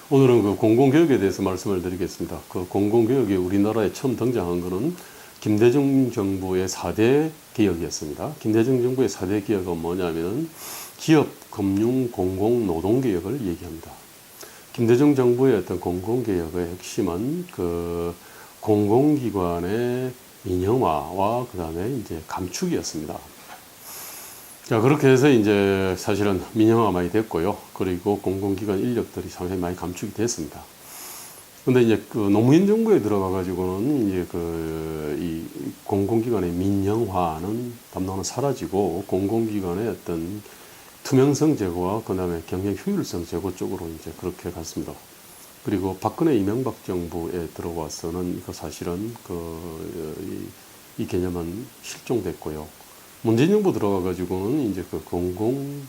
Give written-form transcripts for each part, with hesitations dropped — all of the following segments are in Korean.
오늘은 그 공공교육에 대해서 말씀을 드리겠습니다. 그 공공교육이 우리나라에 처음 등장한 것은 김대중 정부의 4대 개혁이었습니다. 김대중 정부의 4대 개혁은 뭐냐면 기업, 금융, 공공, 노동 개혁을 얘기합니다. 김대중 정부의 어떤 공공개혁의 핵심은 그 공공기관의 민영화와 그 다음에 이제 감축이었습니다. 자, 그렇게 해서 이제 사실은 민영화가 많이 됐고요. 그리고 공공기관 인력들이 상당히 많이 감축이 됐습니다. 근데 이제 그 노무현 정부에 들어가 가지고는 이제 이 공공기관의 민영화는 담론은 사라지고 공공기관의 어떤 투명성 제고와 그 다음에 경영 효율성 제고 쪽으로 이제 그렇게 갔습니다. 그리고 박근혜 이명박 정부에 들어와서는 이거 사실은 이 개념은 실종됐고요. 문재인 정부 들어가가지고는 이제 그 공공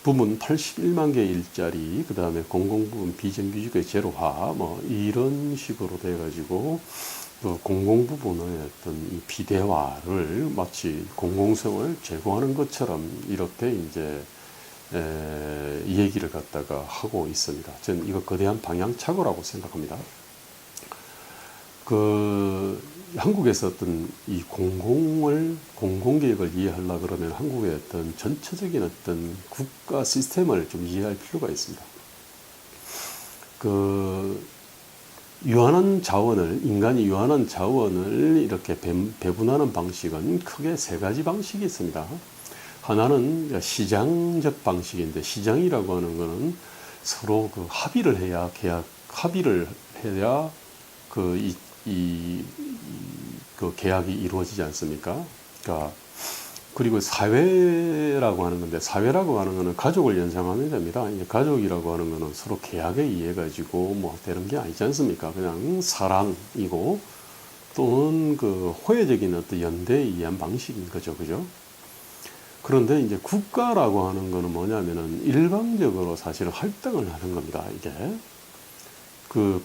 부문 81만 개 일자리, 그 다음에 공공 부문 비정규직의 제로화, 뭐 이런 식으로 돼가지고 그 공공 부분의 어떤 이 비대화를 마치 공공성을 제고하는 것처럼 이렇게 이제 이 얘기를 갖다가 하고 있습니다. 저는 이거 거대한 방향착오라고 생각합니다. 한국에서 어떤 이 공공개혁을 이해하려 그러면 한국의 어떤 전체적인 어떤 국가 시스템을 좀 이해할 필요가 있습니다. 인간이 유한한 자원을 이렇게 배분하는 방식은 크게 세 가지 방식이 있습니다. 하나는 시장적 방식인데, 시장이라고 하는 거는 서로 합의를 해야 계약이 이루어지지 않습니까? 그리고 사회라고 하는 건데, 사회라고 하는 거는 가족을 연상하면 됩니다. 이제 가족이라고 하는 거는 서로 계약에 의해 가지고 뭐 되는 게 아니지 않습니까? 그냥 사랑이고 또는 호혜적인 어떤 연대에 의한 방식인 거죠. 그죠? 그런데 이제 국가라고 하는 거는 뭐냐면은 일방적으로 사실 활동을 하는 겁니다. 이게.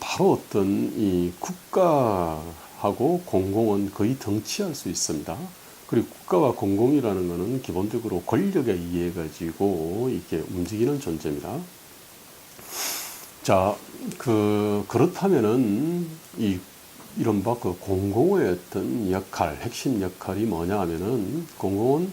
바로 어떤 이 국가하고 공공은 거의 등치할 수 있습니다. 그리고 국가와 공공이라는 것은 기본적으로 권력에 의해 가지고 이게 움직이는 존재입니다. 자, 그렇다면은 이른바 공공의 어떤 역할, 핵심 역할이 뭐냐 하면은 공공은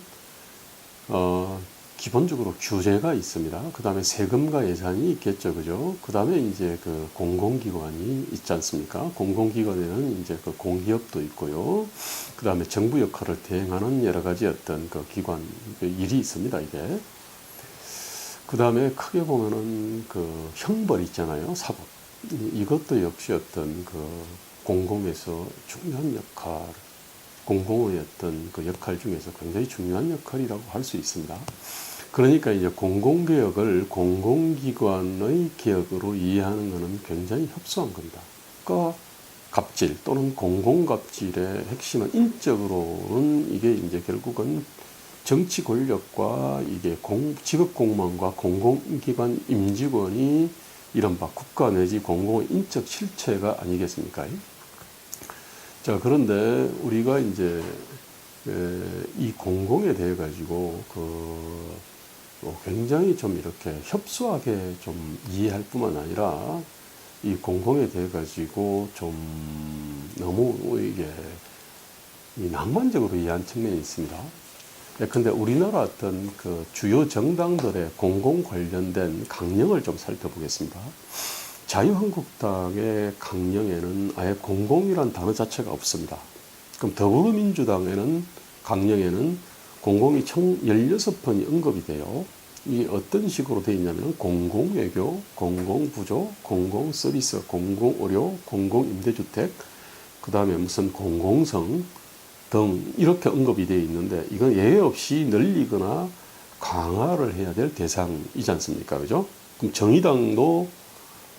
기본적으로 규제가 있습니다. 그 다음에 세금과 예산이 있겠죠. 그죠? 그 다음에 이제 공공기관이 있지 않습니까? 공공기관에는 이제 공기업도 있고요. 그 다음에 정부 역할을 대행하는 여러 가지 어떤 기관, 일이 있습니다. 이게. 그 다음에 크게 보면은 형벌 있잖아요. 사법. 이것도 역시 어떤 공공에서 중요한 역할, 공공의 어떤 역할 중에서 굉장히 중요한 역할이라고 할 수 있습니다. 그러니까 이제 공공개혁을 공공기관의 개혁으로 이해하는 것은 굉장히 협소한 겁니다. 갑질 또는 공공갑질의 핵심은 인적으로는 이게 이제 결국은 정치 권력과 이게 직업 공무원과 공공기관 임직원이 이른바 국가 내지 공공의 인적 실체가 아니겠습니까? 자, 그런데 우리가 이제 이 공공에 대해 가지고 굉장히 좀 이렇게 협소하게 좀 이해할 뿐만 아니라 이 공공에 대해 가지고 좀 너무 이게 낭만적으로 이해한 측면이 있습니다. 근데 우리나라 어떤 주요 정당들의 공공 관련된 강령을 좀 살펴보겠습니다. 자유한국당의 강령에는 아예 공공이란 단어 자체가 없습니다. 그럼 더불어민주당에는 강령에는 공공이 총 16번이 언급이 돼요. 이 어떤 식으로 되어 있냐면 공공외교, 공공부조, 공공서비스, 공공의료, 공공임대주택, 그 다음에 무슨 공공성 등 이렇게 언급이 되어 있는데 이건 예외 없이 늘리거나 강화를 해야 될 대상이지 않습니까? 그죠? 그럼 정의당도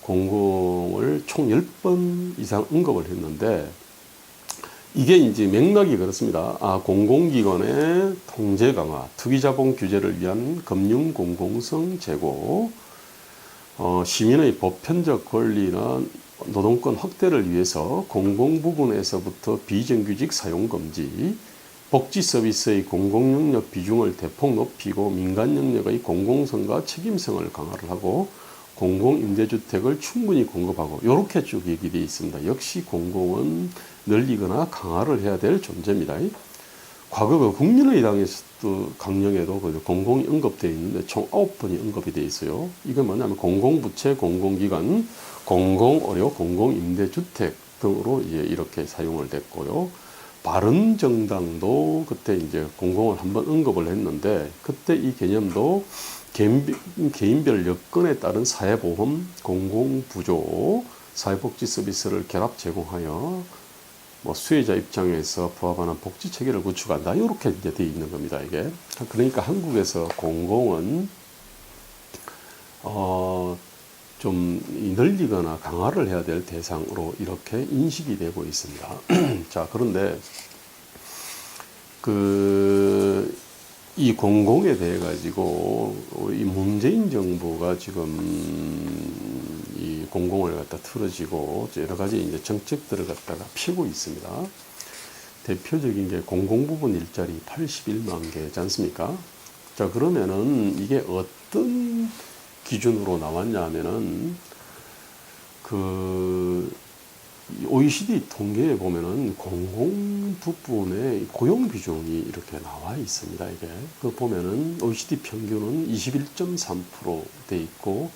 공공을 총 10번 이상 언급을 했는데 이게 이제 맥락이 그렇습니다. 공공기관의 통제 강화, 투기자본 규제를 위한 금융 공공성 제고, 시민의 보편적 권리나 노동권 확대를 위해서 공공 부분에서부터 비정규직 사용 금지, 복지 서비스의 공공 영역 비중을 대폭 높이고 민간 영역의 공공성과 책임성을 강화를 하고 공공 임대주택을 충분히 공급하고 이렇게 쭉 얘기되어 있습니다. 역시 공공은 늘리거나 강화를 해야 될 존재입니다. 과거 그 국민의당에서도 강령에도 그 공공이 언급되어 있는데 총 9번이 언급이 되어 있어요. 이건 뭐냐면 공공부채, 공공기관, 공공의료, 공공임대주택 등으로 이제 이렇게 사용을 됐고요. 바른정당도 그때 이제 공공을 한번 언급을 했는데 그때 이 개념도 개인별 여건에 따른 사회보험, 공공부조, 사회복지 서비스를 결합 제공하여 뭐 수혜자 입장에서 부합하는 복지 체계를 구축한다. 이렇게 이제 되어 있는 겁니다. 이게 그러니까 한국에서 공공은 좀 늘리거나 강화를 해야 될 대상으로 이렇게 인식이 되고 있습니다. 자, 그런데 이 공공에 대해 가지고 이 문재인 정부가 지금 이 공공을 갖다 틀어지고 여러 가지 이제 정책들을 갖다가 펴고 있습니다. 대표적인 게 공공 부분 일자리 81만 개지 않습니까? 자, 그러면은 이게 어떤 기준으로 나왔냐 하면은 OECD 통계에 보면은 공공 부분의 고용 비중이 이렇게 나와 있습니다. 이게 그 보면은 OECD 평균은 21.3% 돼 있고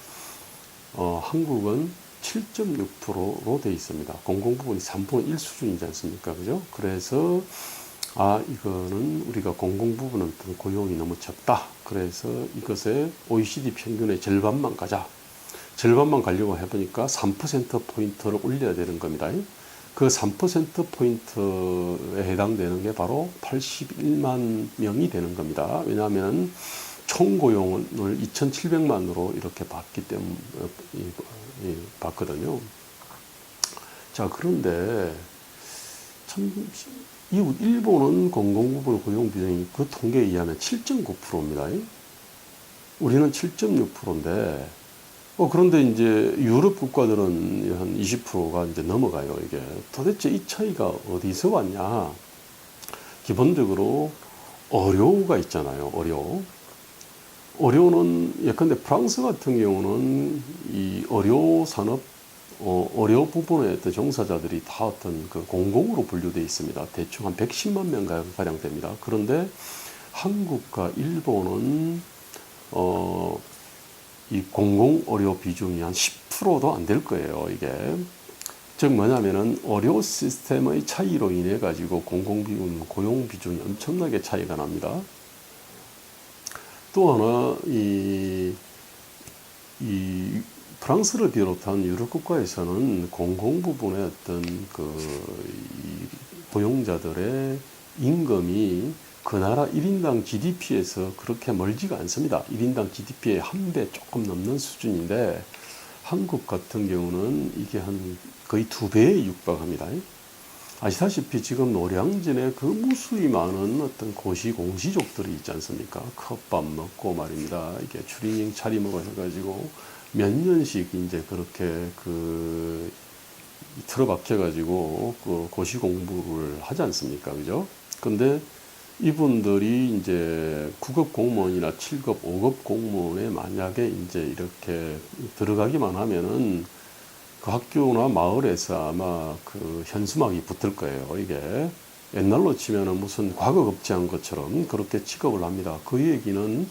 한국은 7.6%로 돼 있습니다. 공공 부분이 3분의 1 수준이지 않습니까? 그죠? 그래서 이거는 우리가 공공 부분은 고용이 너무 적다. 그래서 이것에 OECD 평균의 절반만 가자. 절반만 가려고 해보니까 3%포인트를 올려야 되는 겁니다. 그 3%포인트에 해당되는 게 바로 81만 명이 되는 겁니다. 왜냐하면 총고용을 2,700만으로 이렇게 봤거든요. 자, 그런데 참, 일본은 공공부분 고용 비중이 그 통계에 의하면 7.9%입니다. 우리는 7.6%인데, 그런데 이제 유럽 국가들은 한 20%가 이제 넘어가요, 이게. 도대체 이 차이가 어디서 왔냐? 기본적으로 의료가 있잖아요, 의료. 의료는 예컨대 프랑스 같은 경우는 이 의료 산업, 의료 부분의 어떤 종사자들이 다 어떤 그 공공으로 분류되어 있습니다. 대충 한 110만 명 가량 됩니다. 그런데 한국과 일본은 이 공공 의료 비중이 한 10%도 안 될 거예요, 이게. 즉 뭐냐면은 의료 시스템의 차이로 인해 가지고 공공 비중, 고용 비중이 엄청나게 차이가 납니다. 또 하나 이 프랑스를 비롯한 유럽 국가에서는 공공 부분의 어떤 고용자들의 임금이 그 나라 1인당 GDP에서 그렇게 멀지가 않습니다. 1인당 GDP의 한 배 조금 넘는 수준인데 한국 같은 경우는 이게 한 거의 2배에 육박합니다. 아시다시피 지금 노량진에 그 무수히 많은 어떤 고시공시족들이 있지 않습니까? 컵밥 먹고 말입니다. 이게 추리닝 차림으로 해가지고 몇 년씩 이제 그렇게 틀어박혀가지고 고시 공부를 하지 않습니까? 그죠? 근데 이분들이 이제 9급 공무원이나 7급, 5급 공무원에 만약에 이제 이렇게 들어가기만 하면은 그 학교나 마을에서 아마 그 현수막이 붙을 거예요. 이게 옛날로 치면은 무슨 과거급제한 것처럼 그렇게 취급을 합니다. 그 얘기는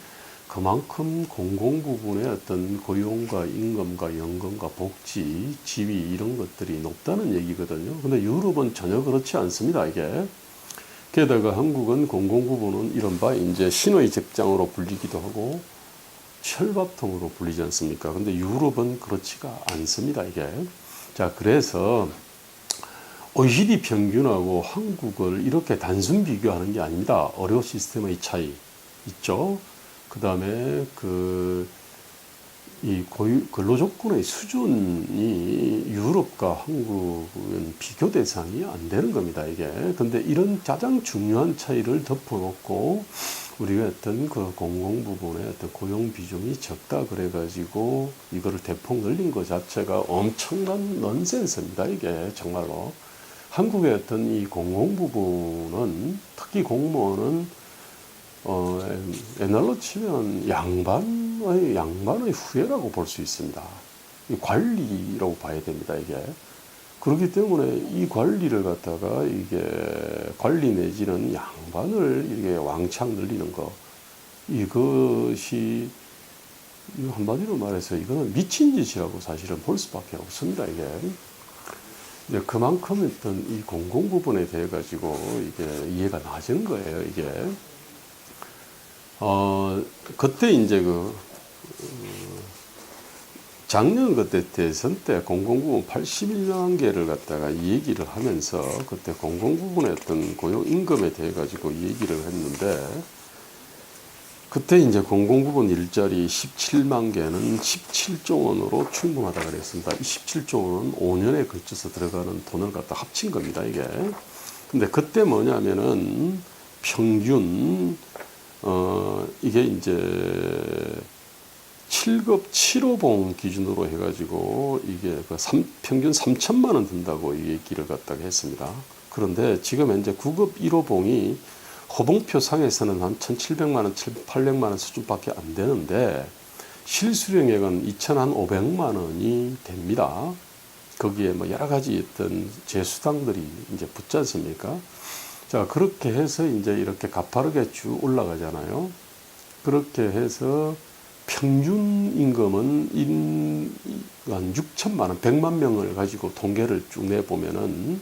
그만큼 공공 부분의 어떤 고용과 임금과 연금과 복지, 지위 이런 것들이 높다는 얘기거든요. 근데 유럽은 전혀 그렇지 않습니다. 이게. 게다가 한국은 공공 부분은 이른바 이제 신의 직장으로 불리기도 하고 철밥통으로 불리지 않습니까? 근데 유럽은 그렇지가 않습니다, 이게. 자, 그래서 OECD 평균하고 한국을 이렇게 단순 비교하는 게 아닙니다. 의료 시스템의 차이 있죠. 그 다음에 이 근로조건의 수준이 유럽과 한국은 비교 대상이 안 되는 겁니다, 이게. 근데 이런 가장 중요한 차이를 덮어놓고 우리가 어떤 그 공공 부분의 어떤 고용 비중이 적다 그래가지고 이거를 대폭 늘린 것 자체가 엄청난 넌센스입니다, 이게 정말로. 한국의 어떤 이 공공 부분은, 특히 공무원은 옛날로 치면 양반의 후예라고 볼 수 있습니다. 이 관리라고 봐야 됩니다, 이게. 그렇기 때문에 이 관리를 갖다가 이게 관리 내지는 양반을 이렇게 왕창 늘리는 거, 이것이 한마디로 말해서 이거는 미친 짓이라고 사실은 볼 수밖에 없습니다, 이게. 이제 그만큼 어떤 이 공공 부분에 대해 가지고 이게 이해가 낮은 거예요, 이게. 그때 이제 작년 그때 대선 때 공공부문 81만 개를 갖다가 얘기를 하면서 그때 공공부문의 어떤 고용 임금에 대해 가지고 얘기를 했는데, 그때 이제 공공부문 일자리 17만 개는 17조 원으로 충분하다 그랬습니다. 이 17조 원은 5년에 걸쳐서 들어가는 돈을 갖다 합친 겁니다, 이게. 근데 그때 뭐냐면은 평균 이게 이제 7급 7호봉 기준으로 해가지고 이게 평균 3천만 원 든다고 얘기를 갖다가 했습니다. 그런데 지금 현재 9급 1호봉이 호봉표 상에서는 한 1,700만 원, 1,800만 원 수준밖에 안 되는데 실수령액은 2,500만 원이 됩니다. 거기에 뭐 여러 가지 어떤 제수당들이 이제 붙지 않습니까? 자, 그렇게 해서 이제 이렇게 가파르게 쭉 올라가잖아요. 그렇게 해서 평균 임금은 한 6천만 원, 100만 명을 가지고 통계를 쭉 내보면은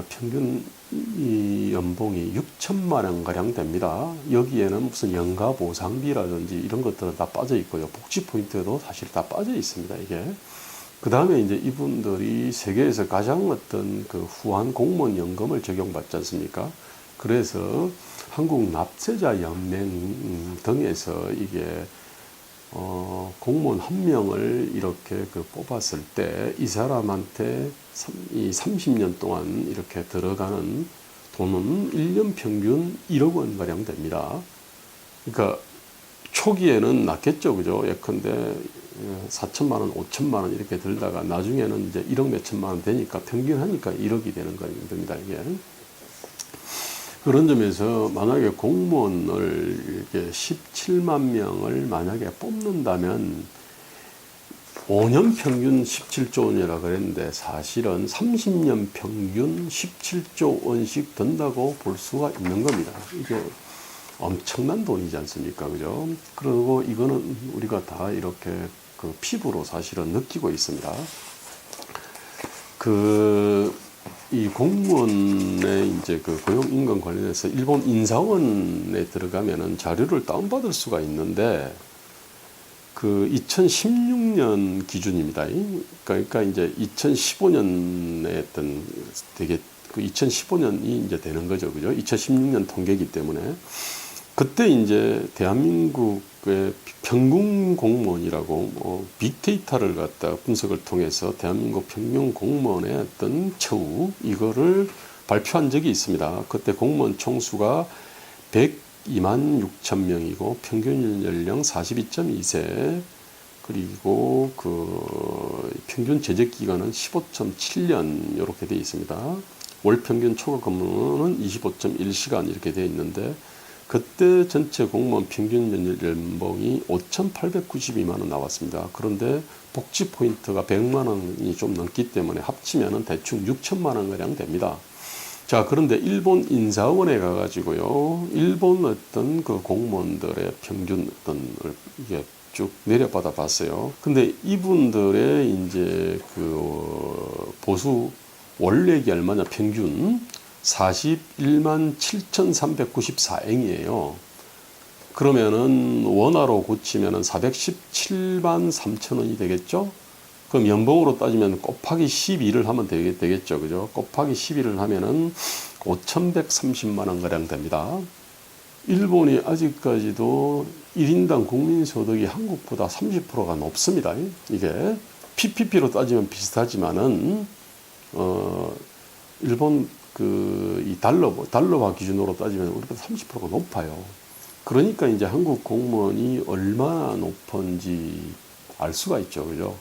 평균 이 연봉이 6천만 원가량 됩니다. 여기에는 무슨 연가 보상비라든지 이런 것들은 다 빠져 있고요. 복지 포인트도 사실 다 빠져 있습니다, 이게. 그 다음에 이제 이분들이 세계에서 가장 어떤 그 후한 공무원 연금을 적용받지 않습니까? 그래서 한국 납세자 연맹 등에서 이게 공무원 한 명을 이렇게 뽑았을 때 이 사람한테 이 30년 동안 이렇게 들어가는 돈은 1년 평균 1억 원 가량 됩니다. 그러니까 초기에는 낮겠죠, 그죠? 예컨대 4천만 원, 5천만 원 이렇게 들다가 나중에는 이제 1억 몇천만 원 되니까 평균 하니까 1억이 되는 겁니다, 이게. 그런 점에서 만약에 공무원을 이렇게 17만 명을 만약에 뽑는다면 5년 평균 17조 원이라고 그랬는데 사실은 30년 평균 17조 원씩 든다고 볼 수가 있는 겁니다. 이게 엄청난 돈이지 않습니까? 그죠? 그리고 이거는 우리가 다 이렇게 피부로 사실은 느끼고 있습니다. 이 공무원의 이제 고용임금 관련해서 일본 인사원에 들어가면은 자료를 다운받을 수가 있는데 2016년 기준입니다. 그러니까 이제 2015년에 했던 되게 2015년이 이제 되는 거죠. 그죠? 2016년 통계이기 때문에 그때 이제 대한민국의 평균 공무원이라고 빅데이터를 갖다 분석을 통해서 대한민국 평균 공무원의 어떤 처우 이거를 발표한 적이 있습니다. 그때 공무원 총수가 102만 6천 명이고 평균 연령 42.2세 그리고 평균 재직 기간은 15.7년 이렇게 되어 있습니다. 월 평균 초과 근무는 25.1시간 이렇게 되어 있는데 그때 전체 공무원 평균 연봉이 5,892만 원 나왔습니다. 그런데 복지 포인트가 100만 원이 좀 넘기 때문에 합치면은 대충 6천만 원 가량 됩니다. 자, 그런데 일본 인사원에 가가지고요, 일본 어떤 공무원들의 평균 이게 쭉 내려받아 봤어요. 근데 이분들의 이제 보수 원래기 얼마냐 평균 41만 7,394엔이에요. 그러면은 원화로 고치면은 417만 3천 원이 되겠죠? 그럼 연봉으로 따지면 곱하기 12를 하면 되겠죠. 그죠? 곱하기 12를 하면은 5,130만 원 가량 됩니다. 일본이 아직까지도 1인당 국민소득이 한국보다 30%가 높습니다. 이게 PPP로 따지면 비슷하지만은 일본 이 달러화 기준으로 따지면 우리보다 30%가 높아요. 그러니까 이제 한국 공무원이 얼마나 높은지 알 수가 있죠. 그죠?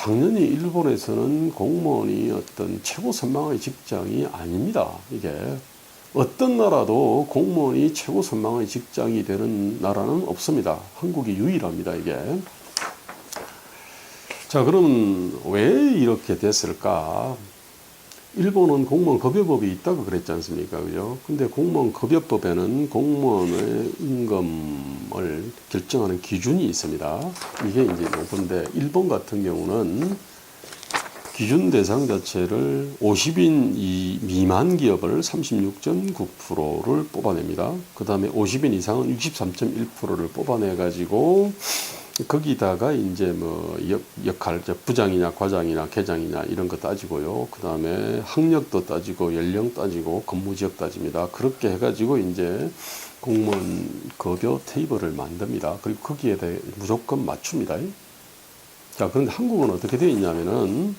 당연히 일본에서는 공무원이 어떤 최고 선망의 직장이 아닙니다. 이게 어떤 나라도 공무원이 최고 선망의 직장이 되는 나라는 없습니다. 한국이 유일합니다. 이게. 자, 그럼 왜 이렇게 됐을까? 일본은 공무원 급여법이 있다고 그랬지 않습니까? 그죠? 근데 공무원 급여법에는 공무원의 임금을 결정하는 기준이 있습니다. 이게 이제 요건데, 일본 같은 경우는 기준 대상 자체를 50인 미만 기업을 36.9%를 뽑아냅니다. 그 다음에 50인 이상은 63.1%를 뽑아내가지고, 거기다가 이제 뭐 역할, 부장이냐 과장이냐 계장이냐 이런 거 따지고요. 그 다음에 학력도 따지고 연령 따지고 근무 지역 따집니다. 그렇게 해가지고 이제 공무원 급여 테이블을 만듭니다. 그리고 거기에 대해 무조건 맞춥니다. 자, 그런데 한국은 어떻게 되어 있냐면은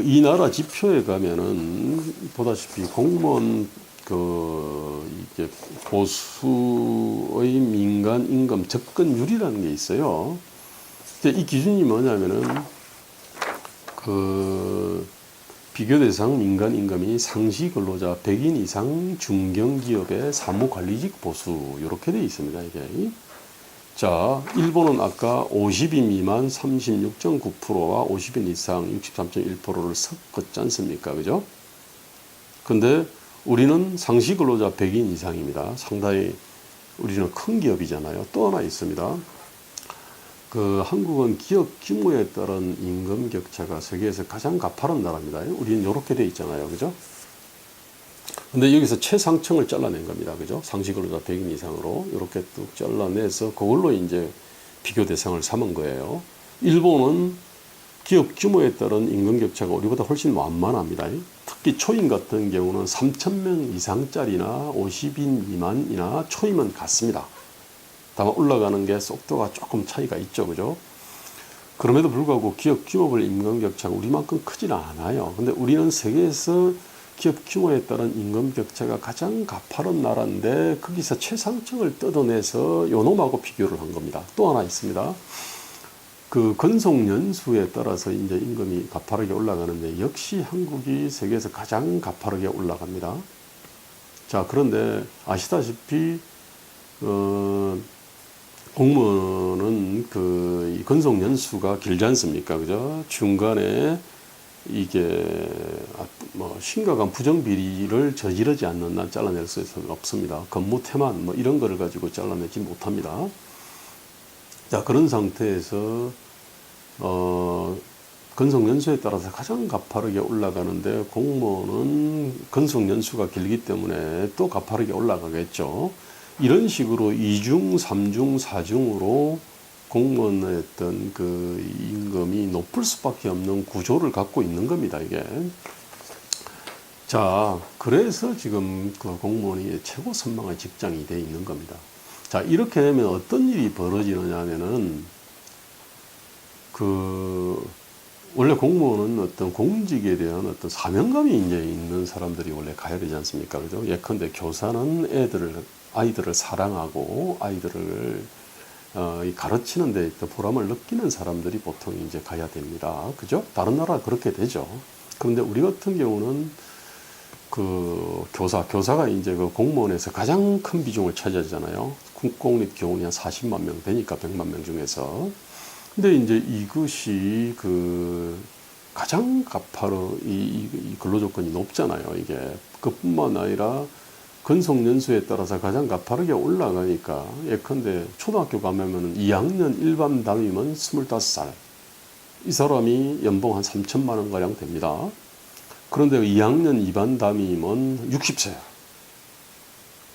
이 나라 지표에 가면은 보다시피 공무원 이게 보수의 민간 임금 접근율이라는 게 있어요. 이 기준이 뭐냐면은 비교 대상 민간 임금이 상시 근로자 100인 이상 중견기업의 사무관리직 보수 이렇게 돼 있습니다. 이게. 자, 일본은 아까 50인 미만 36.9%와 50인 이상 63.1%를 섞었지 않습니까? 그죠? 근데 우리는 상시 근로자 100인 이상입니다. 상당히 우리는 큰 기업이잖아요. 또 하나 있습니다. 한국은 기업 규모에 따른 임금 격차가 세계에서 가장 가파른 나라입니다. 우리는 이렇게 돼 있잖아요. 그죠? 근데 여기서 최상층을 잘라낸 겁니다. 그죠? 상시 근로자 100인 이상으로 이렇게 뚝 잘라내서 그걸로 이제 비교 대상을 삼은 거예요. 일본은 기업 규모에 따른 임금 격차가 우리보다 훨씬 완만합니다. 특히 초임 같은 경우는 3,000명 이상짜리나 50인 미만이나 초임은 같습니다. 다만 올라가는 게 속도가 조금 차이가 있죠. 그죠? 그럼에도 불구하고 기업 규모별 임금 격차가 우리만큼 크지는 않아요. 근데 우리는 세계에서 기업 규모에 따른 임금 격차가 가장 가파른 나라인데 거기서 최상층을 뜯어내서 요놈하고 비교를 한 겁니다. 또 하나 있습니다. 근속 연수에 따라서 이제 임금이 가파르게 올라가는데 역시 한국이 세계에서 가장 가파르게 올라갑니다. 자, 그런데 아시다시피 공무원은 이 근속 연수가 길지 않습니까? 그죠? 중간에 이게 뭐 심각한 부정 비리를 저지르지 않는 한 잘라낼 수 없습니다. 근무 태만 뭐 이런 거를 가지고 잘라내지 못합니다. 자, 그런 상태에서 근속 연수에 따라서 가장 가파르게 올라가는데 공무원은 근속 연수가 길기 때문에 또 가파르게 올라가겠죠. 이런 식으로 2중, 3중, 4중으로 공무원의 어떤 임금이 높을 수밖에 없는 구조를 갖고 있는 겁니다, 이게. 자, 그래서 지금 공무원이 최고 선망의 직장이 되어 있는 겁니다. 자, 이렇게 되면 어떤 일이 벌어지느냐 하면은, 원래 공무원은 어떤 공직에 대한 어떤 사명감이 이제 있는 사람들이 원래 가야 되지 않습니까? 그죠? 예컨대 교사는 아이들을 사랑하고 아이들을 가르치는 데 보람을 느끼는 사람들이 보통 이제 가야 됩니다. 그죠? 다른 나라 그렇게 되죠. 그런데 우리 같은 경우는 교사가 이제 공무원에서 가장 큰 비중을 차지하잖아요. 국공립교원이 한 40만 명 되니까 100만 명 중에서. 근데 이제 이것이 가장 이 근로조건이 높잖아요. 이게 그뿐만 아니라 근속 연수에 따라서 가장 가파르게 올라가니까 예컨대 초등학교 가면은 2학년 일반 담임은 25살. 이 사람이 연봉 한 3천만 원 가량 됩니다. 그런데 2학년 2반 담임은 60세야.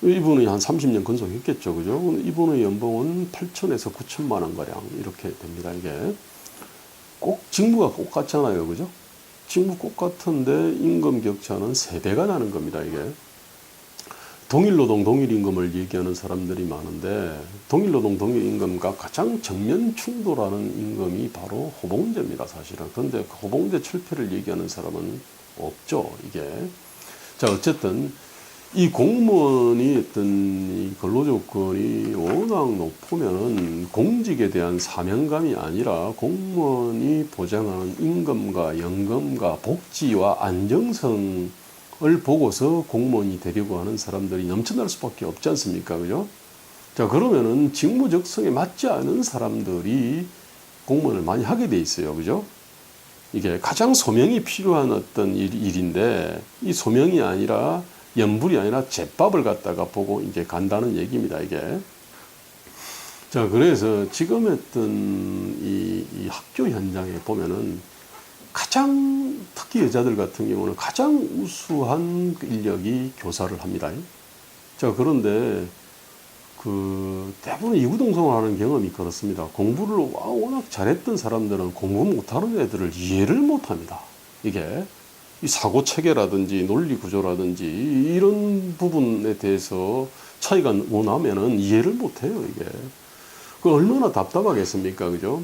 이분이 한 30년 근속했겠죠. 그죠? 이분의 연봉은 8천에서 9천만 원 가량 이렇게 됩니다. 이게 꼭 직무가 똑같잖아요. 그죠? 직무 똑같은데 임금 격차는 3배가 나는 겁니다. 이게. 동일노동, 동일임금을 얘기하는 사람들이 많은데 동일노동, 동일임금과 가장 정면 충돌하는 임금이 바로 호봉제입니다. 사실은. 그런데 호봉제 철폐를 얘기하는 사람은 없죠. 이게. 자, 어쨌든 이 공무원이 어떤 이 근로조건이 워낙 높으면은 공직에 대한 사명감이 아니라 공무원이 보장하는 임금과 연금과 복지와 안정성을 보고서 공무원이 되려고 하는 사람들이 넘쳐날 수밖에 없지 않습니까? 그죠? 자, 그러면은 직무적성에 맞지 않은 사람들이 공무원을 많이 하게 돼 있어요. 그죠? 이게 가장 소명이 필요한 어떤 일인데 이 소명이 아니라 연불이 아니라 제밥을 갖다가 보고 이제 간다는 얘기입니다, 이게. 자, 그래서 지금 했던 이 학교 현장에 보면은 가장, 특히 여자들 같은 경우는 가장 우수한 인력이 교사를 합니다. 자, 그런데 대부분 이구동성을 하는 경험이 그렇습니다. 공부를 워낙 잘했던 사람들은 공부 못하는 애들을 이해를 못합니다. 이게. 이 사고 체계라든지 논리 구조라든지 이런 부분에 대해서 차이가 나면은 이해를 못해요, 이게. 그 얼마나 답답하겠습니까, 그죠?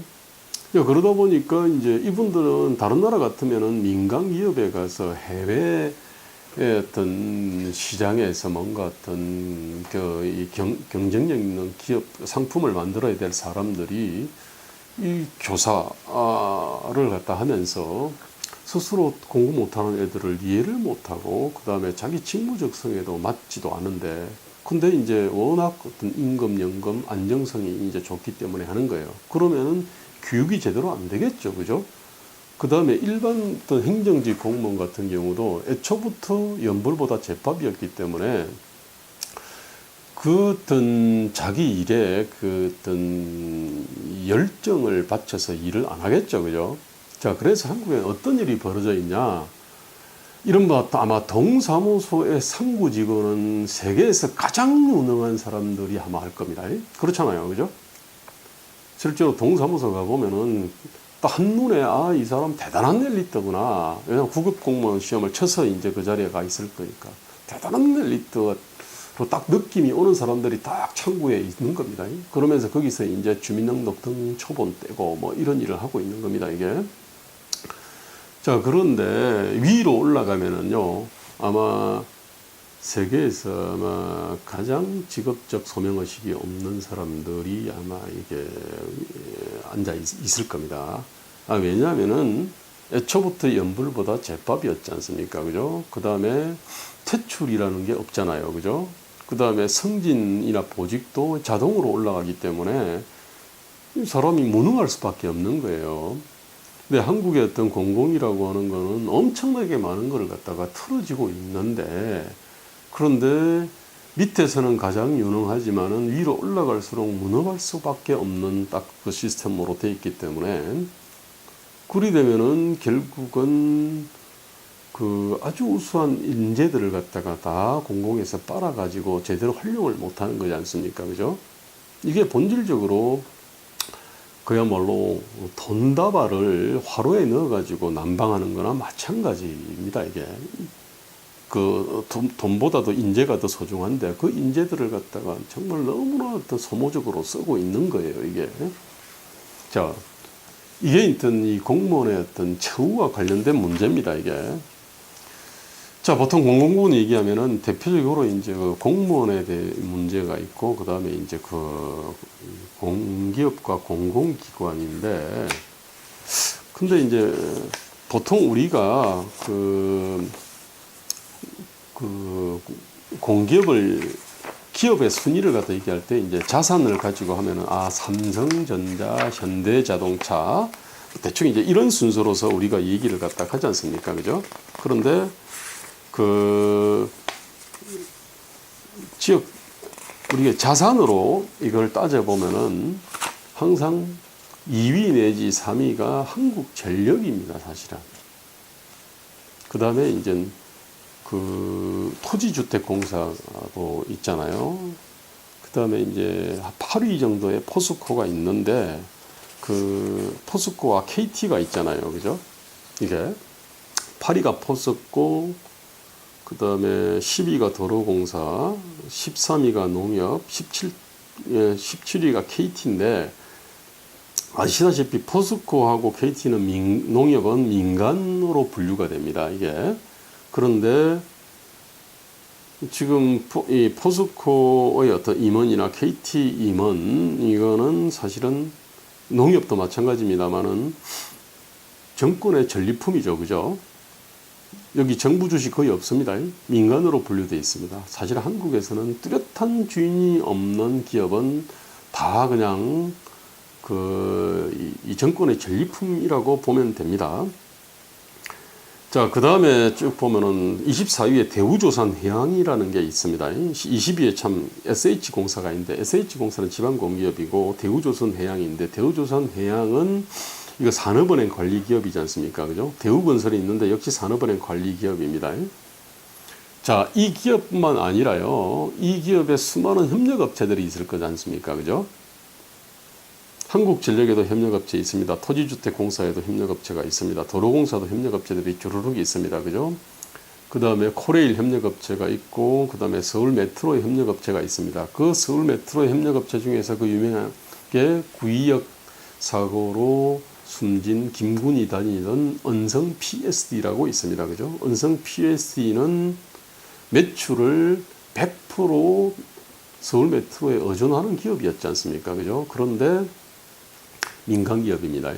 그러다 보니까 이제 이분들은 다른 나라 같으면은 민간 기업에 가서 해외의 어떤 시장에서 뭔가 어떤 경쟁력 있는 기업 상품을 만들어야 될 사람들이 이 교사를 갖다 하면서 스스로 공부 못하는 애들을 이해를 못하고 그 다음에 자기 직무적성에도 맞지도 않은데 근데 이제 워낙 어떤 임금, 연금, 안정성이 이제 좋기 때문에 하는 거예요. 그러면은 교육이 제대로 안 되겠죠, 그죠? 그 다음에 일반 어떤 행정직 공무원 같은 경우도 애초부터 연불보다 제밥이었기 때문에 그 어떤 자기 일에 그 어떤 열정을 바쳐서 일을 안 하겠죠, 그죠? 자, 그래서 한국에 어떤 일이 벌어져 있냐? 이른바 아마 동사무소의 상부 직원은 세계에서 가장 유능한 사람들이 아마 할 겁니다. 그렇잖아요, 그죠? 실제로 동사무소 가보면은 딱 한눈에 이 사람 대단한 엘리트구나. 왜냐면 구급 공무원 시험을 쳐서 이제 그 자리에 가 있을 거니까. 대단한 엘리트로 딱 느낌이 오는 사람들이 딱 창구에 있는 겁니다. 그러면서 거기서 이제 주민등록등 초본 떼고 뭐 이런 일을 하고 있는 겁니다, 이게. 자, 그런데 위로 올라가면은요, 아마 세계에서 아마 가장 직업적 소명의식이 없는 사람들이 아마 이게 앉아 있을 겁니다. 왜냐하면은 애초부터 연불보다 제밥이었지 않습니까? 그죠? 그 다음에 퇴출이라는 게 없잖아요. 그죠? 그 다음에 승진이나 보직도 자동으로 올라가기 때문에 사람이 무능할 수밖에 없는 거예요. 근데 한국의 어떤 공공이라고 하는 거는 엄청나게 많은 걸 갖다가 틀어지고 있는데 그런데 밑에서는 가장 유능하지만은 위로 올라갈수록 무능할 수밖에 없는 딱 그 시스템으로 돼 있기 때문에 그리 되면은 결국은 그 아주 우수한 인재들을 갖다가 다 공공에서 빨아가지고 제대로 활용을 못하는 거지 않습니까? 그죠? 이게 본질적으로 그야말로 돈다발을 화로에 넣어가지고 난방하는 거나 마찬가지입니다, 이게. 돈보다도 인재가 더 소중한데 그 인재들을 갖다가 정말 너무나 더 소모적으로 쓰고 있는 거예요, 이게. 자, 이게 어떤 이 공무원의 어떤 처우와 관련된 문제입니다, 이게. 자, 보통 공공부문 얘기하면은 대표적으로 이제 그 공무원에 대해 문제가 있고, 그 다음에 이제 그 공기업과 공공기관인데, 근데 이제 보통 우리가 기업의 순위를 갖다 얘기할 때 이제 자산을 가지고 하면은, 삼성전자, 현대자동차, 대충 이제 이런 순서로서 우리가 얘기를 갖다 하지 않습니까? 그죠? 그런데 우리가 자산으로 이걸 따져보면은 항상 2위 내지 3위가 한국전력입니다, 사실은. 그 다음에 이제 토지주택공사도 있잖아요. 그 다음에 이제 8위 정도의 포스코가 있는데, 포스코와 KT가 있잖아요. 그죠? 이게 8위가 포스코, 그 다음에 10위가 도로공사, 13위가 농협, 17위가 KT인데, 아시다시피 포스코하고 KT는 농협은 민간으로 분류가 됩니다. 이게. 그런데 지금 이 포스코의 어떤 임원이나 KT 임원, 이거는 사실은 농협도 마찬가지입니다만은 정권의 전리품이죠. 그죠? 여기 정부 주식 거의 없습니다. 민간으로 분류되어 있습니다. 사실 한국에서는 뚜렷한 주인이 없는 기업은 다 그냥 이 정권의 전리품이라고 보면 됩니다. 자, 그 다음에 쭉 보면은 24위에 대우조선해양이라는 게 있습니다. 20위에 참 SH공사가 있는데, SH공사는 지방공기업이고 대우조선해양인데, 대우조선해양은 이거 산업은행 관리기업이지 않습니까? 그죠? 대우건설이 있는데 역시 산업은행 관리기업입니다. 자, 이 기업뿐만 아니라요, 이 기업에 수많은 협력업체들이 있을 거지 않습니까? 그죠? 한국전력에도 협력업체 있습니다. 토지주택공사에도 협력업체가 있습니다. 도로공사도 협력업체들이 주르륵 있습니다. 그죠? 그 다음에 코레일 협력업체가 있고, 그 다음에 서울메트로의 협력업체가 있습니다. 그 서울메트로의 협력업체 중에서 그 유명한 게 구의역 사고로 숨진 김군이 다니던 은성 PSD라고 있습니다. 그죠? 은성 PSD는 매출을 100% 서울메트로에 의존하는 기업이었지 않습니까? 그죠? 그런데 민간 기업입니다.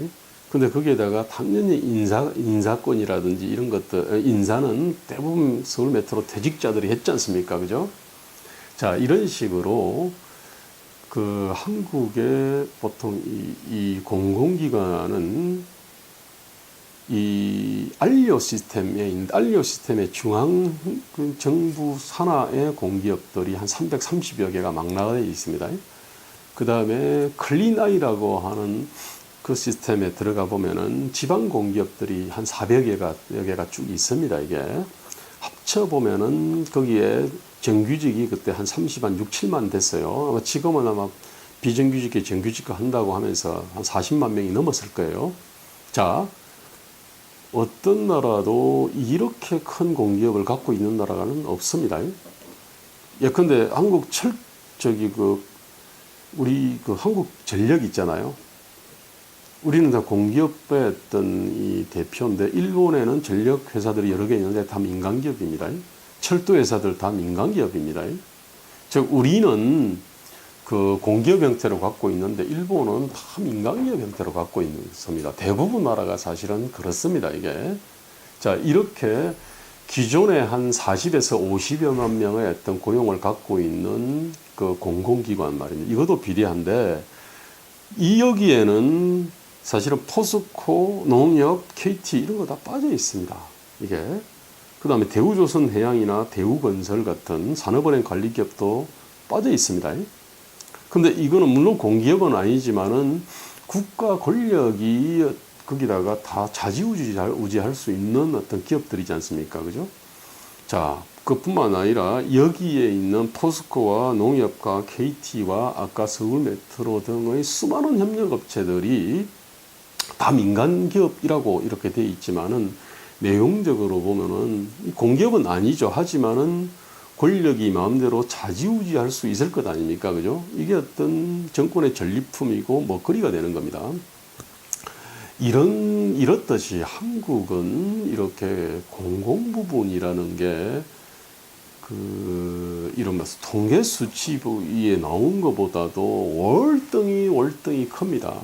근데 거기에다가 당연히 인사권이라든지 이런 것들, 인사는 대부분 서울메트로 퇴직자들이 했지 않습니까? 그죠? 자, 이런 식으로 그 한국의 보통 이 공공기관은 이 안료 시스템의 중앙 정부 산하의 공기업들이 한 330여 개가 망라되어 있습니다. 그 다음에 클린아이라고 하는 그 시스템에 들어가 보면은 지방 공기업들이 한 400여 개가 쭉 있습니다. 이게 합쳐보면은 거기에 정규직이 그때 한 6, 7만 됐어요. 아마 지금은 아마 비정규직에 정규직화 한다고 하면서 한 40만 명이 넘었을 거예요. 자, 어떤 나라도 이렇게 큰 공기업을 갖고 있는 나라는 없습니다. 예컨대 우리 한국 전력 있잖아요. 우리는 다 공기업의 어떤 이 대표인데, 일본에는 전력 회사들이 여러 개 있는데 다 민간 기업입니다. 철도 회사들 다 민간 기업입니다. 즉 우리는 그 공기업 형태로 갖고 있는데, 일본은 다 민간 기업 형태로 갖고 있습니다. 대부분 나라가 사실은 그렇습니다. 이게 자, 이렇게 기존에 한 40에서 50여만 명의 어떤 고용을 갖고 있는 그 공공기관 말입니다. 이것도 비례한데, 이 여기에는 사실은 포스코, 농협, KT 이런 거 다 빠져 있습니다. 이게 그 다음에 대우조선해양이나 대우건설 같은 산업은행 관리기업도 빠져 있습니다. 근데 이거는 물론 공기업은 아니지만은 국가 권력이 거기다가 다 좌지우지할 수 있는 어떤 기업들이지 않습니까? 그죠? 자, 그뿐만 아니라 여기에 있는 포스코와 농협과 KT와 아까 서울메트로 등의 수많은 협력업체들이 다 민간 기업이라고 이렇게 되어 있지만은, 내용적으로 보면은 공기업은 아니죠. 하지만은 권력이 마음대로 좌지우지할 수 있을 것 아닙니까? 그죠? 이게 어떤 정권의 전리품이고 먹거리가 되는 겁니다. 이렇듯이 한국은 이렇게 공공부문이라는 게 이런 통계 수치에 나온 것보다도 월등히 큽니다.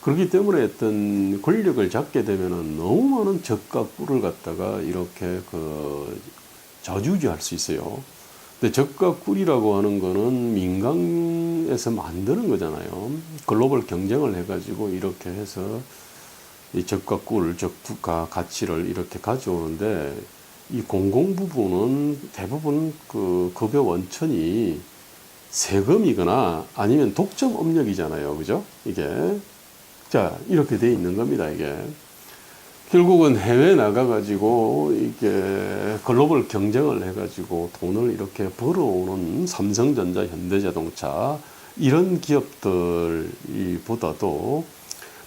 그렇기 때문에 어떤 권력을 잡게 되면은 너무 많은 적과 꿀을 갖다가 이렇게 좌지우지할 수 있어요. 근데 적과 꿀이라고 하는 거는 민간에서 만드는 거잖아요. 글로벌 경쟁을 해가지고 이렇게 해서 이 적과 꿀, 적과 가치를 이렇게 가져오는데, 이 공공 부분은 대부분 급여 원천이 세금이거나 아니면 독점 업력이잖아요. 그죠? 이게. 자, 이렇게 돼 있는 겁니다. 이게. 결국은 해외 나가가지고 이게 글로벌 경쟁을 해가지고 돈을 이렇게 벌어오는 삼성전자, 현대자동차 이런 기업들이 보다도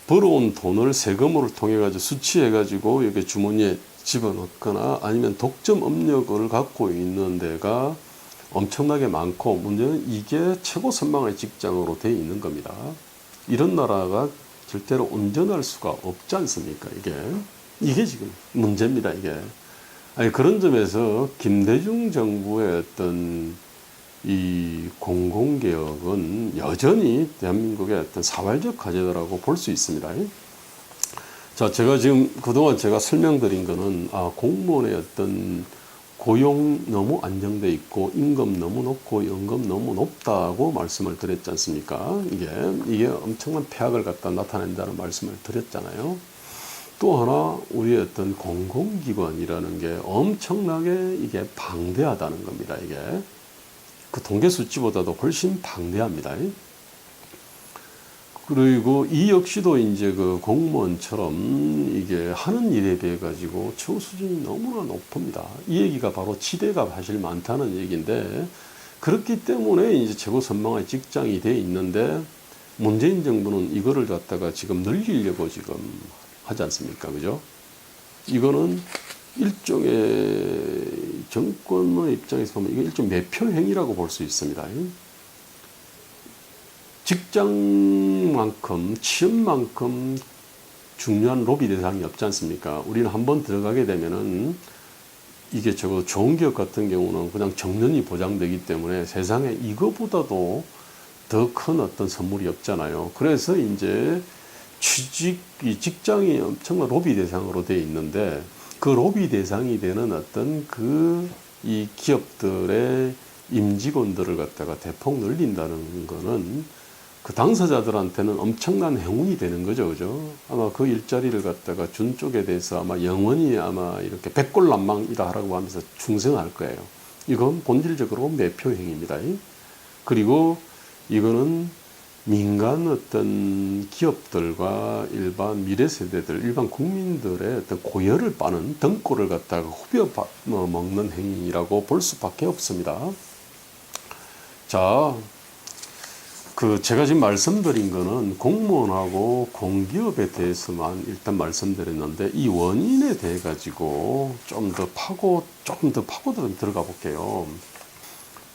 벌어온 돈을 세금으로 통해 가지고 수취해 가지고 이렇게 주머니에 집어넣거나 아니면 독점 업력을 갖고 있는 데가 엄청나게 많고, 문제는 이게 최고 선망의 직장으로 되어 있는 겁니다. 이런 나라가 절대로 온전할 수가 없지 않습니까? 이게 지금 문제입니다. 이게 아니, 그런 점에서 김대중 정부의 어떤 이 공공개혁은 여전히 대한민국의 어떤 사회적 과제라고 볼 수 있습니다. 자, 제가 지금 그동안 제가 설명드린 거는, 공무원의 어떤 고용 너무 안정돼 있고, 임금 너무 높고, 연금 너무 높다고 말씀을 드렸지 않습니까? 이게 엄청난 폐악을 갖다 나타낸다는 말씀을 드렸잖아요. 또 하나, 우리의 어떤 공공기관이라는 게 엄청나게 이게 방대하다는 겁니다, 이게. 그 통계 수치보다도 훨씬 방대합니다. 그리고 이 역시도 이제 그 공무원처럼 이게 하는 일에 비해 가지고 처우 수준이 너무나 높습니다. 이 얘기가 바로 지대가 사실 많다는 얘기인데, 그렇기 때문에 이제 최고 선망의 직장이 돼 있는데, 문재인 정부는 이거를 갖다가 지금 늘리려고 지금 하지 않습니까? 그죠? 이거는 일종의 정권의 입장에서 보면 이게 일종 매표 행위라고 볼 수 있습니다. 직장만큼, 취업만큼 중요한 로비 대상이 없지 않습니까? 우리는 한번 들어가게 되면은 이게 적어도 좋은 기업 같은 경우는 그냥 정년이 보장되기 때문에 세상에 이거보다도 더 큰 어떤 선물이 없잖아요. 그래서 이제 이 직장이 엄청난 로비 대상으로 되어 있는데, 그 로비 대상이 되는 어떤 이 기업들의 임직원들을 갖다가 대폭 늘린다는 거는 그 당사자들한테는 엄청난 행운이 되는 거죠, 그죠? 아마 그 일자리를 갖다가 준 쪽에 대해서 아마 영원히 아마 이렇게 백골난망이다라고 하면서 충성할 거예요. 이건 본질적으로 매표행위입니다. 그리고 이거는 민간 어떤 기업들과 일반 미래 세대들, 일반 국민들의 어떤 고열을 빠는 등골을 갖다가 후벼 먹는 행위라고 볼 수밖에 없습니다. 자, 제가 지금 말씀드린 거는 공무원하고 공기업에 대해서만 일단 말씀드렸는데, 이 원인에 대해 가지고 조금 더 파고들어 들어가 볼게요.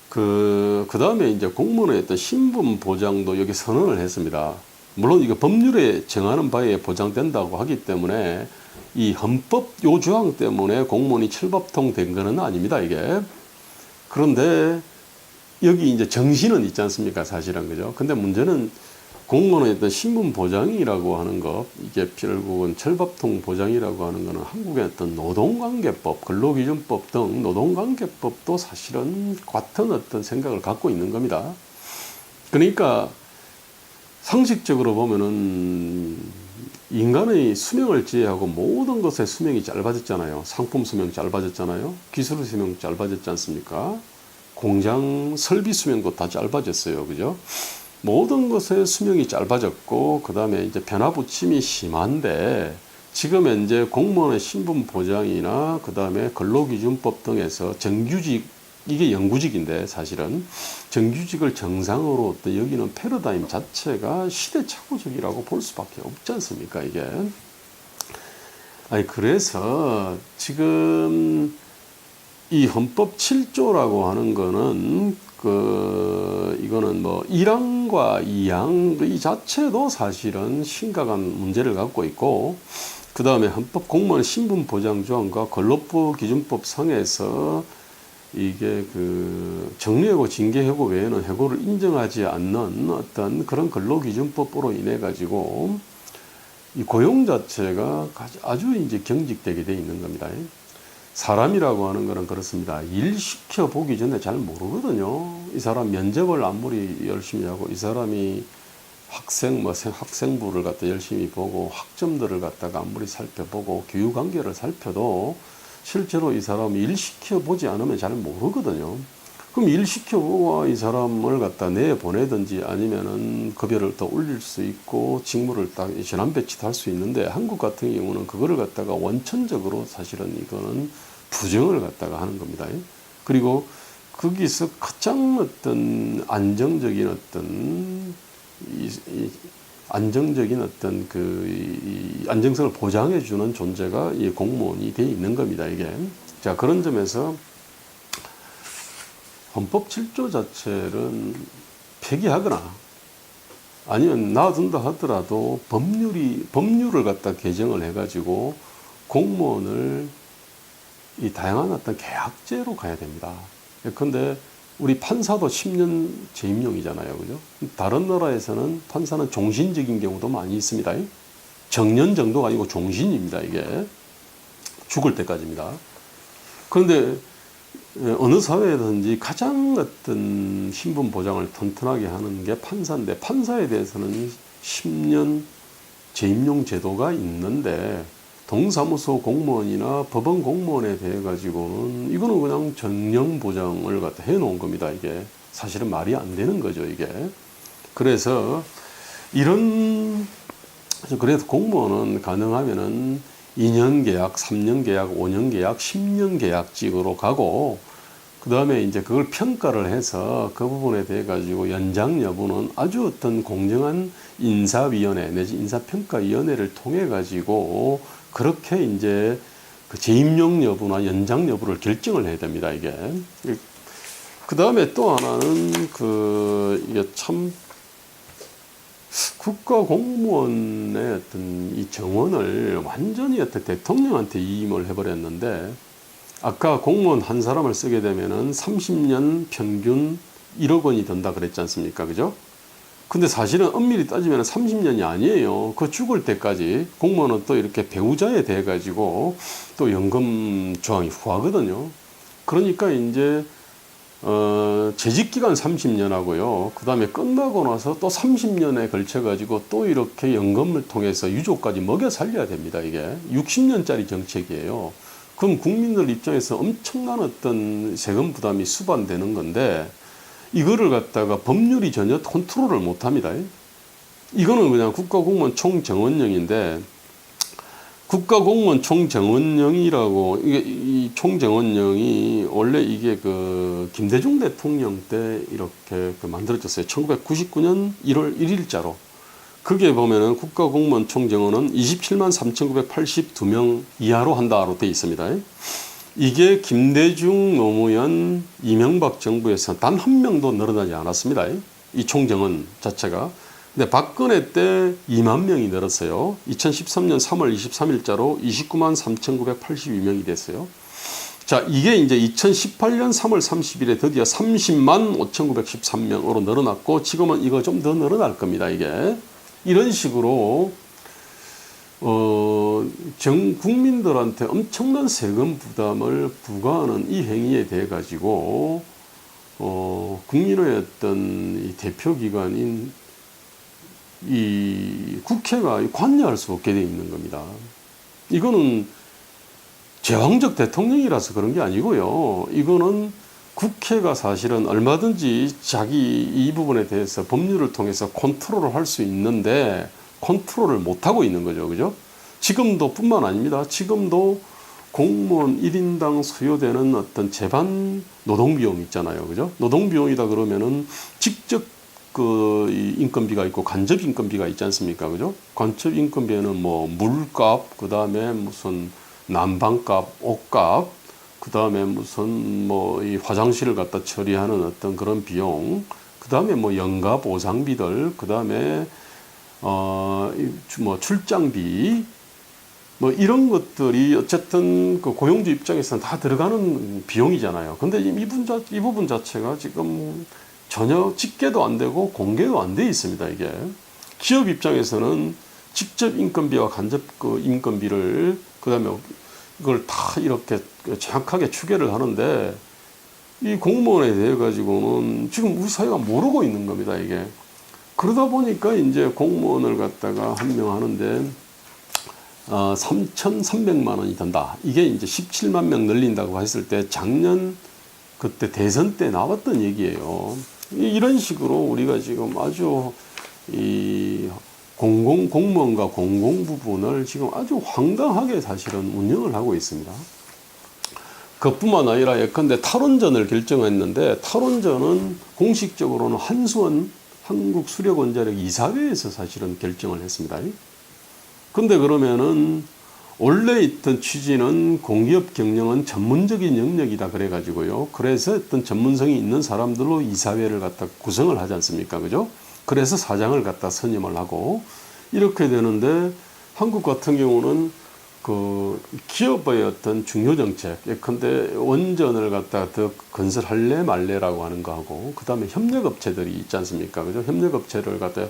그 다음에 이제 공무원의 어떤 신분 보장도 여기 선언을 했습니다. 물론 이거 법률에 정하는 바에 보장된다고 하기 때문에 이 헌법 요 조항 때문에 공무원이 철밥통 된 거는 아닙니다, 이게. 그런데 여기 이제 정신은 있지 않습니까, 사실은, 그죠? 근데 문제는 공무원의 어떤 신분 보장이라고 하는 것, 이게 결국은 철밥통 보장이라고 하는 거는 한국의 어떤 노동관계법, 근로기준법 등 노동관계법도 사실은 같은 어떤 생각을 갖고 있는 겁니다. 그러니까 상식적으로 보면은 인간의 수명을 제외하고 모든 것의 수명이 짧아졌잖아요. 상품 수명 짧아졌잖아요. 기술 수명 짧아졌지 않습니까? 공장 설비 수명도 다 짧아졌어요. 그죠? 모든 것의 수명이 짧아졌고, 그 다음에 이제 변화부침이 심한데, 지금 현재 공무원의 신분 보장이나 그 다음에 근로기준법 등에서 정규직, 이게 영구직인데 사실은 정규직을 정상으로 여기는 패러다임 자체가 시대착오적이라고 볼 수밖에 없지 않습니까, 이게. 그래서 지금 이 헌법 7조라고 하는 거는 이거는 뭐 1항과 2항 이 자체도 사실은 심각한 문제를 갖고 있고, 그 다음에 헌법 공무원 신분 보장 조항과 근로법 기준법 상에서 이게 정리해고 징계해고 외에는 해고를 인정하지 않는 어떤 그런 근로기준법으로 인해 가지고 이 고용 자체가 아주 이제 경직되게 돼 있는 겁니다. 사람이라고 하는 거는 그렇습니다. 일 시켜보기 전에 잘 모르거든요. 이 사람 면접을 아무리 열심히 하고, 이 사람이 학생부를 갖다 열심히 보고, 학점들을 갖다가 아무리 살펴보고, 교육관계를 살펴도 실제로 이 사람이 일 시켜보지 않으면 잘 모르거든요. 그럼 일 시켜보고 이 사람을 갖다 내보내든지 아니면은 급여를 더 올릴 수 있고 직무를 딱 전환 배치도 할 수 있는데, 한국 같은 경우는 그거를 갖다가 원천적으로 사실은 이거는 부정을 갖다가 하는 겁니다. 그리고 거기서 가장 어떤 안정적인 어떤 안정성을 보장해주는 존재가 이 공무원이 되어 있는 겁니다, 이게. 자, 그런 점에서 헌법 7조 자체는 폐기하거나 아니면 놔둔다 하더라도 법률을 갖다 개정을 해가지고 공무원을 이 다양한 어떤 계약제로 가야 됩니다. 그런데 우리 판사도 10년 재임용이잖아요. 그죠? 다른 나라에서는 판사는 종신직인 경우도 많이 있습니다. 정년 정도가 아니고 종신입니다. 이게 죽을 때까지입니다. 그런데 어느 사회든지 가장 어떤 신분 보장을 튼튼하게 하는 게 판사인데, 판사에 대해서는 10년 재임용 제도가 있는데 동사무소 공무원이나 법원 공무원에 대해 가지고는 이거는 그냥 정년 보장을 갖다 해 놓은 겁니다. 이게 사실은 말이 안 되는 거죠. 이게. 그래서 그래서 공무원은 가능하면은 2년 계약, 3년 계약, 5년 계약, 10년 계약직으로 가고, 그 다음에 이제 그걸 평가를 해서 그 부분에 대해 가지고 연장 여부는 아주 어떤 공정한 인사위원회 내지 인사평가위원회를 통해 가지고 그렇게 이제 그 재임용 여부나 연장 여부를 결정을 해야 됩니다. 이게. 그 다음에 또 하나는 이게 참 국가 공무원의 어떤 이 정원을 완전히 어떤 대통령한테 이임을 해버렸는데, 아까 공무원 한 사람을 쓰게 되면은 30년 평균 1억 원이 든다 그랬지 않습니까? 그죠? 근데 사실은 엄밀히 따지면 30년이 아니에요. 그 죽을 때까지 공무원은 또 이렇게 배우자에 대해 가지고 또 연금 조항이 후하거든요. 그러니까 이제 재직기간 30년하고요. 그 다음에 끝나고 나서 또 30년에 걸쳐가지고 또 이렇게 연금을 통해서 유족까지 먹여 살려야 됩니다. 이게 60년짜리 정책이에요. 그럼 국민들 입장에서 엄청난 어떤 세금 부담이 수반되는 건데, 이거를 갖다가 법률이 전혀 컨트롤을 못 합니다. 이거는 그냥 국가공무원 총정원령인데, 국가공무원 총정원령이라고, 이 총정원령이 원래 이게 김대중 대통령 때 이렇게 만들어졌어요. 1999년 1월 1일자로. 그게 보면은 국가공무원 총정원은 27만 3,982명 이하로 한다로 되어 있습니다. 이게 김대중, 노무현, 이명박 정부에서 단 한 명도 늘어나지 않았습니다. 이 총정원 자체가. 근데 박근혜 때 2만 명이 늘었어요. 2013년 3월 23일자로 29만 3,982명이 됐어요. 자, 이게 이제 2018년 3월 30일에 드디어 30만 5,913명으로 늘어났고, 지금은 이거 좀 더 늘어날 겁니다. 이게. 이런 식으로 전 국민들한테 엄청난 세금 부담을 부과하는 이 행위에 대해 가지고 국민의 어떤 이 대표기관인 이 국회가 관여할 수 없게 되어 있는 겁니다. 이거는 제왕적 대통령이라서 그런 게 아니고요. 이거는 국회가 사실은 얼마든지 자기 이 부분에 대해서 법률을 통해서 컨트롤을 할 수 있는데 컨트롤을 못하고 있는 거죠. 그죠? 지금도 뿐만 아닙니다. 지금도 공무원 1인당 소요되는 어떤 재반 노동비용 있잖아요. 그죠? 노동비용이다 그러면은 직접 이 인건비가 있고 간접 인건비가 있지 않습니까? 그죠? 간접 인건비에는 뭐 물값, 그 다음에 무슨 난방값, 옷값, 그 다음에 무슨 뭐 이 화장실을 갖다 처리하는 어떤 그런 비용, 그 다음에 뭐 연가 보상비들, 그 다음에 뭐 출장비, 뭐 이런 것들이 어쨌든 그 고용주 입장에서는 다 들어가는 비용이잖아요. 근데 이 부분 자체가 지금 전혀 집계도 안 되고 공개도 안 돼 있습니다. 이게 기업 입장에서는 직접 인건비와 간접 그 인건비를 그다음에 이걸 다 이렇게 정확하게 추계를 하는데, 이 공무원에 대해 가지고는 지금 우리 사회가 모르고 있는 겁니다. 이게 그러다 보니까 이제 공무원을 갖다가 한 명 하는데 3,300만 원이 든다. 이게 이제 17만 명 늘린다고 했을 때 작년 그때 대선 때 나왔던 얘기예요. 이런 식으로 우리가 지금 아주 이 공무원과 공공 부분을 지금 아주 황당하게 사실은 운영을 하고 있습니다. 그뿐만 아니라 예컨대 탈원전을 결정했는데, 탈원전은 공식적으로는 한수원 한국수력원자력 이사회에서 사실은 결정을 했습니다. 근데 그러면은 원래 있던 취지는 공기업 경영은 전문적인 영역이다 그래가지고요. 그래서 어떤 전문성이 있는 사람들로 이사회를 갖다 구성을 하지 않습니까? 그죠? 그래서 사장을 갖다 선임을 하고 이렇게 되는데, 한국 같은 경우는 그 기업의 어떤 중요 정책, 예컨대 원전을 갖다가 더 건설할래 말래라고 하는 거하고, 그 다음에 협력업체들이 있지 않습니까? 그죠? 협력업체를 갖다가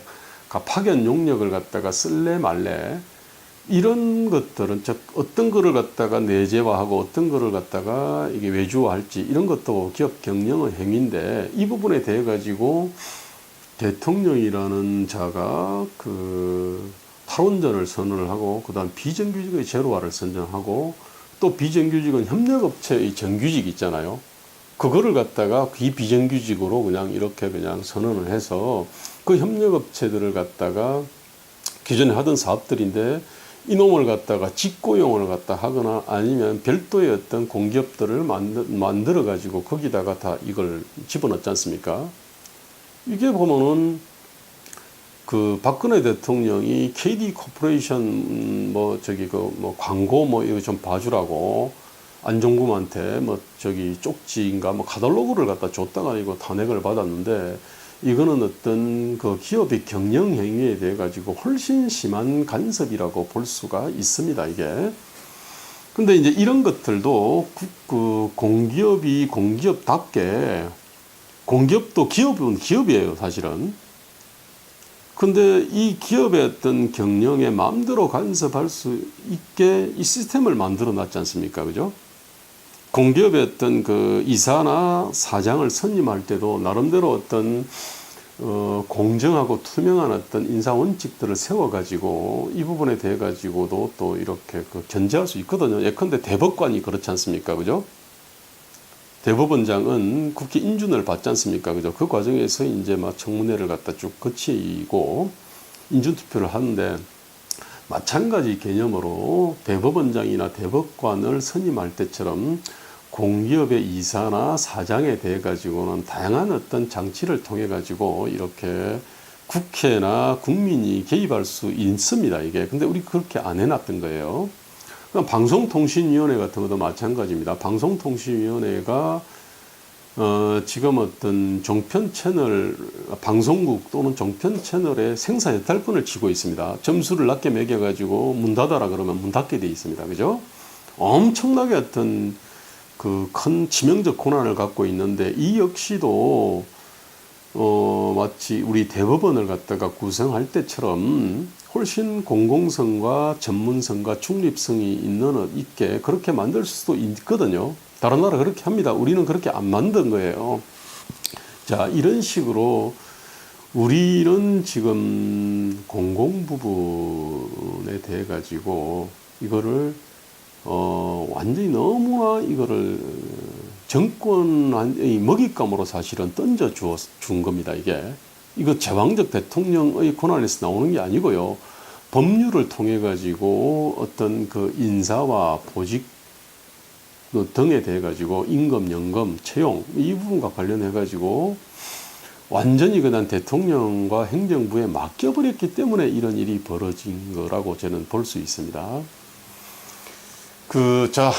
파견 용역을 갖다가 쓸래 말래, 이런 것들은 즉 어떤 거를 갖다가 내재화하고 어떤 거를 갖다가 이게 외주화할지, 이런 것도 기업 경영의 행위인데, 이 부분에 대해 가지고 대통령이라는 자가 그 탈원전을 선언을 하고, 그 다음 비정규직의 제로화를 선정하고, 또 비정규직은 협력업체의 정규직 있잖아요. 그거를 갖다가 이 비정규직으로 그냥 이렇게 그냥 선언을 해서, 그 협력업체들을 갖다가 기존에 하던 사업들인데 이놈을 갖다가 직고용을 갖다 하거나 아니면 별도의 어떤 공기업들을 만들어 가지고 거기다가 다 이걸 집어넣지 않습니까? 이게 보면은 그 박근혜 대통령이 KD 코퍼레이션 뭐 저기 그 뭐 광고 뭐 이거 좀 봐주라고 안종범한테 뭐 저기 쪽지인가 뭐 카탈로그를 갖다 줬다가 이거 탄핵을 받았는데, 이거는 어떤 그 기업의 경영 행위에 대해 가지고 훨씬 심한 간섭이라고 볼 수가 있습니다, 이게. 근데 이제 이런 것들도 그 공기업이 공기업답게, 공기업도 기업은 기업이에요, 사실은. 근데 이 기업의 어떤 경영에 마음대로 간섭할 수 있게 이 시스템을 만들어 놨지 않습니까? 그죠? 공기업의 어떤 그 이사나 사장을 선임할 때도 나름대로 어떤 공정하고 투명한 어떤 인사 원칙들을 세워가지고 이 부분에 대해 가지고도 또 이렇게 그 견제할 수 있거든요. 예컨대 대법관이 그렇지 않습니까? 그죠? 대법원장은 국회 인준을 받지 않습니까? 그죠? 그 과정에서 이제 막 청문회를 갖다 쭉 거치고 인준 투표를 하는데, 마찬가지 개념으로 대법원장이나 대법관을 선임할 때처럼 공기업의 이사나 사장에 대해 가지고는 다양한 어떤 장치를 통해 가지고 이렇게 국회나 국민이 개입할 수 있습니다, 이게. 근데 우리 그렇게 안 해놨던 거예요. 방송통신위원회 같은 것도 마찬가지입니다. 방송통신위원회가 지금 어떤 종편 채널, 방송국 또는 종편 채널의 생사 여탈권을 쥐고 있습니다. 점수를 낮게 매겨가지고 문 닫아라 그러면 문 닫게 돼 있습니다. 그죠? 엄청나게 어떤 그 큰 치명적 권한을 갖고 있는데, 이 역시도 마치 우리 대법원을 갖다가 구성할 때처럼 훨씬 공공성과 전문성과 중립성이 있게 그렇게 만들 수도 있거든요. 다른 나라 그렇게 합니다. 우리는 그렇게 안 만든 거예요. 자, 이런 식으로 우리는 지금 공공 부분에 대해 가지고 이거를 완전히 너무나 이거를 정권의 먹잇감으로 사실은 준 겁니다, 이게. 이거 제왕적 대통령의 권한에서 나오는 게 아니고요. 법률을 통해 가지고 어떤 그 인사와 보직 등에 대해 가지고 임금, 연금, 채용 이 부분과 관련해 가지고 완전히 그냥 대통령과 행정부에 맡겨버렸기 때문에 이런 일이 벌어진 거라고 저는 볼 수 있습니다. 자,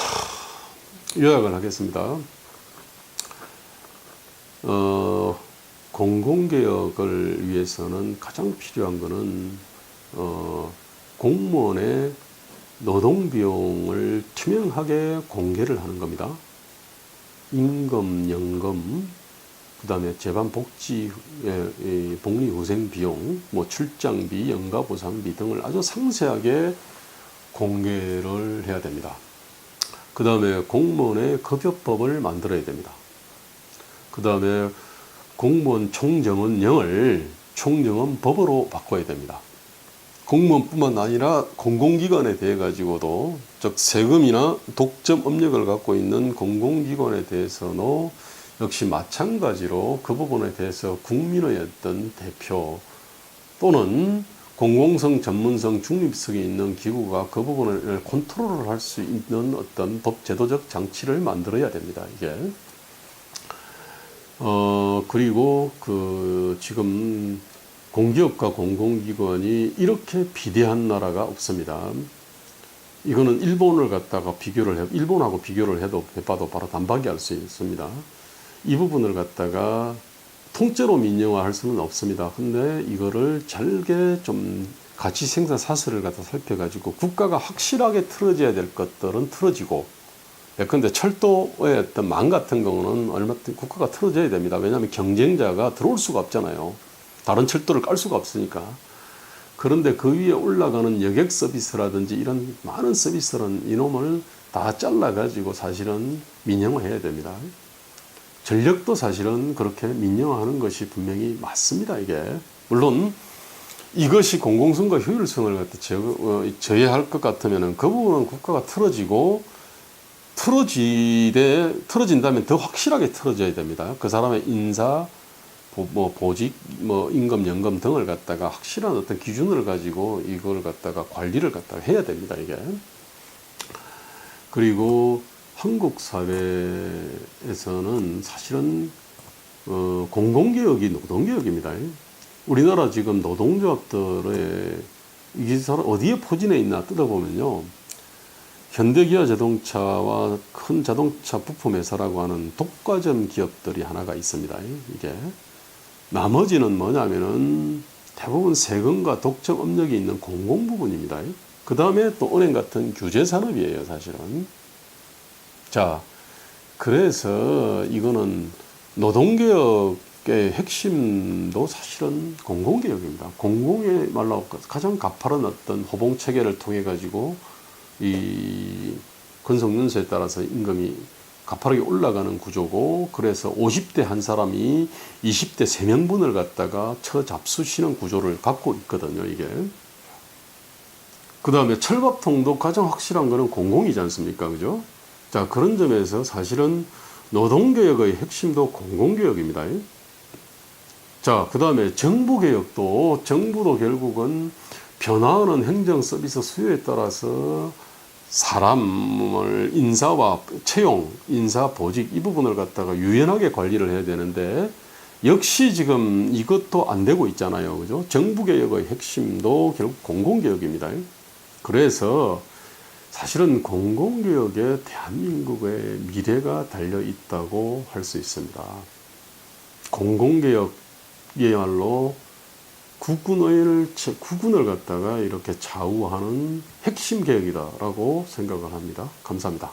요약을 하겠습니다. 공공개혁을 위해서는 가장 필요한 것은 공무원의 노동비용을 투명하게 공개를 하는 겁니다. 임금, 연금, 그 다음에 재반복지, 복리후생비용, 뭐 출장비, 연가보상비 등을 아주 상세하게 공개를 해야 됩니다. 그 다음에 공무원의 급여법을 만들어야 됩니다. 그 다음에 공무원 총정원령을 총정원법으로 바꿔야 됩니다. 공무원뿐만 아니라 공공기관에 대해 가지고도, 즉 세금이나 독점 업력을 갖고 있는 공공기관에 대해서는 역시 마찬가지로 그 부분에 대해서 국민의 어떤 대표 또는 공공성, 전문성, 중립성이 있는 기구가 그 부분을 컨트롤을 할 수 있는 어떤 법제도적 장치를 만들어야 됩니다, 이게. 그리고 지금 공기업과 공공기관이 이렇게 비대한 나라가 없습니다. 이거는 일본을 갖다가 일본하고 비교를 해봐도 바로 단박에 알 수 있습니다. 이 부분을 갖다가 통째로 민영화할 수는 없습니다. 근데 이거를 잘게 좀 가치 생산 사슬을 갖다 살펴가지고 국가가 확실하게 틀어져야 될 것들은 틀어지고, 예컨대 철도의 어떤 망 같은 경우는 얼마든지 국가가 틀어져야 됩니다. 왜냐하면 경쟁자가 들어올 수가 없잖아요. 다른 철도를 깔 수가 없으니까. 그런데 그 위에 올라가는 여객 서비스라든지 이런 많은 서비스는 이놈을 다 잘라가지고 사실은 민영화해야 됩니다. 전력도 사실은 그렇게 민영화하는 것이 분명히 맞습니다. 이게 물론 이것이 공공성과 효율성을 갖다 저해할 것 같으면은 그 부분은 국가가 틀어진다면 더 확실하게 틀어져야 됩니다. 그 사람의 인사, 보직, 임금, 연금 등을 갖다가 확실한 어떤 기준을 가지고 이걸 갖다가 관리를 갖다가 해야 됩니다. 이게. 그리고 한국 사회에서는 사실은 공공개혁이 노동개혁입니다. 우리나라 지금 노동조합들의 이 사람 어디에 포진해 있나 뜯어보면요. 현대기아자동차와 큰 자동차 부품회사라고 하는 독과점 기업들이 하나가 있습니다. 이게 나머지는 뭐냐면은 대부분 세금과 독점 업력이 있는 공공 부분입니다. 그 다음에 또 은행 같은 규제 산업이에요, 사실은. 자, 그래서 이거는 노동개혁의 핵심도 사실은 공공개혁입니다. 공공의 말로 가장 가파른 어떤 호봉 체계를 통해 가지고 이 근속연수에 따라서 임금이 가파르게 올라가는 구조고, 그래서 50대 한 사람이 20대 3명분을 갖다가 처잡수시는 구조를 갖고 있거든요, 이게. 그 다음에 철밥통도 가장 확실한 거는 공공이지 않습니까? 그죠? 자, 그런 점에서 사실은 노동개혁의 핵심도 공공개혁입니다. 자, 그 다음에 정부개혁도, 정부도 결국은 변화하는 행정 서비스 수요에 따라서 사람을 인사와 채용, 인사, 보직 이 부분을 갖다가 유연하게 관리를 해야 되는데, 역시 지금 이것도 안 되고 있잖아요. 그죠? 정부개혁의 핵심도 결국 공공개혁입니다. 그래서 사실은 공공개혁에 대한민국의 미래가 달려 있다고 할 수 있습니다. 공공개혁이야말로 국군을 갖다가 이렇게 좌우하는 핵심 개혁이다라고 생각을 합니다. 감사합니다.